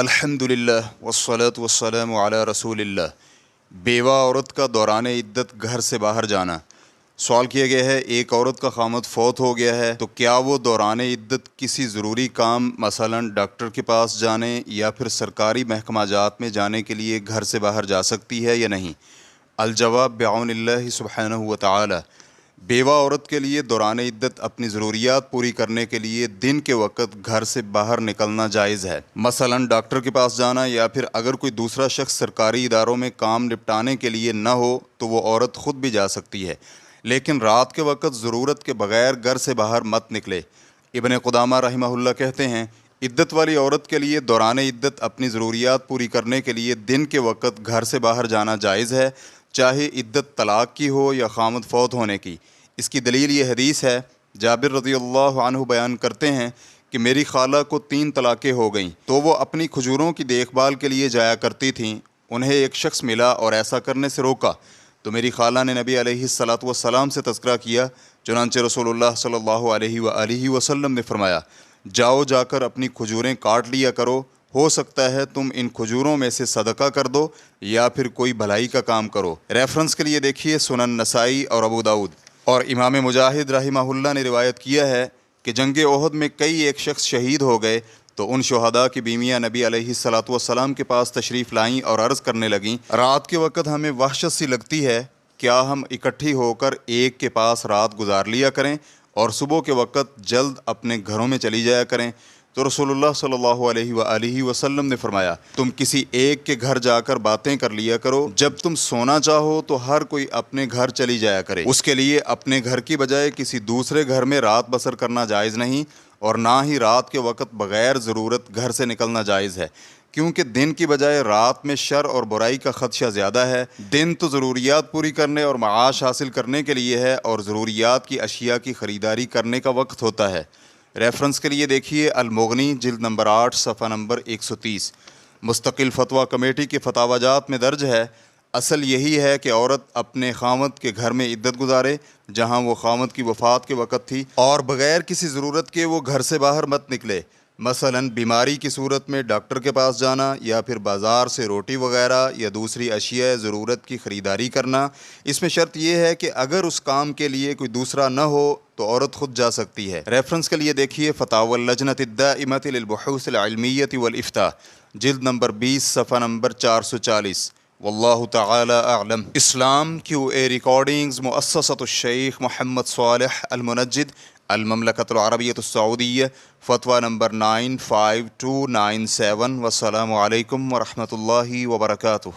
الحمدللہ والصلاة والسلام علی رسول اللہ۔ بیوہ عورت کا دوران عدت گھر سے باہر جانا۔ سوال کیا گیا ہے، ایک عورت کا خامد فوت ہو گیا ہے تو کیا وہ دوران عدت کسی ضروری کام مثلا ڈاکٹر کے پاس جانے یا پھر سرکاری محکمہ جات میں جانے کے لیے گھر سے باہر جا سکتی ہے یا نہیں؟ الجواب بعون اللہ سبحانہ وتعالی، بیوہ عورت کے لیے دوران عدت اپنی ضروریات پوری کرنے کے لیے دن کے وقت گھر سے باہر نکلنا جائز ہے، مثلا ڈاکٹر کے پاس جانا، یا پھر اگر کوئی دوسرا شخص سرکاری اداروں میں کام نپٹانے کے لیے نہ ہو تو وہ عورت خود بھی جا سکتی ہے، لیکن رات کے وقت ضرورت کے بغیر گھر سے باہر مت نکلے۔ ابن قدامہ رحمہ اللہ کہتے ہیں، عدت والی عورت کے لیے دوران عدت اپنی ضروریات پوری کرنے کے لیے دن کے وقت گھر سے باہر جانا جائز ہے، چاہے عدت طلاق کی ہو یا خامد فوت ہونے کی۔ اس کی دلیل یہ حدیث ہے، جابر رضی اللہ عنہ بیان کرتے ہیں کہ میری خالہ کو 3 طلاقیں ہو گئیں تو وہ اپنی کھجوروں کی دیکھ بھال کے لیے جایا کرتی تھیں۔ انہیں ایک شخص ملا اور ایسا کرنے سے روکا تو میری خالہ نے نبی علیہ الصلاۃ والسلام سے تذکرہ کیا، چنانچہ رسول اللہ صلی اللہ علیہ وآلہ وسلم نے فرمایا، جاؤ جا کر اپنی کھجوریں کاٹ لیا کرو، ہو سکتا ہے تم ان کھجوروں میں سے صدقہ کر دو یا پھر کوئی بھلائی کا کام کرو۔ ریفرنس کے لیے دیکھیے سنن نسائی اور ابو داؤد۔ اور امام مجاہد رحمہ اللہ نے روایت کیا ہے کہ جنگ احد میں کئی ایک شخص شہید ہو گئے تو ان شہداء کی بیویاں نبی علیہ الصلاۃ والسلام کے پاس تشریف لائیں اور عرض کرنے لگیں، رات کے وقت ہمیں وحشت سی لگتی ہے، کیا ہم اکٹھی ہو کر ایک کے پاس رات گزار لیا کریں اور صبح کے وقت جلد اپنے گھروں میں چلی جایا کریں؟ تو رسول اللہ صلی اللہ علیہ وآلہ وسلم نے فرمایا، تم کسی ایک کے گھر جا کر باتیں کر لیا کرو، جب تم سونا چاہو تو ہر کوئی اپنے گھر چلی جایا کرے۔ اس کے لیے اپنے گھر کی بجائے کسی دوسرے گھر میں رات بسر کرنا جائز نہیں، اور نہ ہی رات کے وقت بغیر ضرورت گھر سے نکلنا جائز ہے، کیونکہ دن کی بجائے رات میں شر اور برائی کا خدشہ زیادہ ہے۔ دن تو ضروریات پوری کرنے اور معاش حاصل کرنے کے لیے ہے، اور ضروریات کی اشیاء کی خریداری کرنے کا وقت ہوتا ہے۔ ریفرنس کے لیے دیکھیے المغنی جلد نمبر 8 صفحہ نمبر 130۔ مستقل فتویٰ کمیٹی کے فتاوی جات میں درج ہے، اصل یہی ہے کہ عورت اپنے خامد کے گھر میں عدت گزارے جہاں وہ خامد کی وفات کے وقت تھی، اور بغیر کسی ضرورت کے وہ گھر سے باہر مت نکلے، مثلا بیماری کی صورت میں ڈاکٹر کے پاس جانا یا پھر بازار سے روٹی وغیرہ یا دوسری اشیاء ضرورت کی خریداری کرنا۔ اس میں شرط یہ ہے کہ اگر اس کام کے لیے کوئی دوسرا نہ ہو تو عورت خود جا سکتی ہے۔ ریفرنس کے لیے دیکھیے فتاوی اللجنۃ الدائمۃ للبحوث العلمیۃ والافتاء جلد نمبر 20 صفحہ نمبر 440۔ واللہ تعالی اعلم۔ اسلام کیو اے ریکارڈنگز مؤسسۃ الشیخ محمد صالح المنجد، المملکۃ العربیۃ السعودیہ، فتویٰ نمبر 95297۔ والسلام علیکم ورحمۃ اللہ وبرکاتہ۔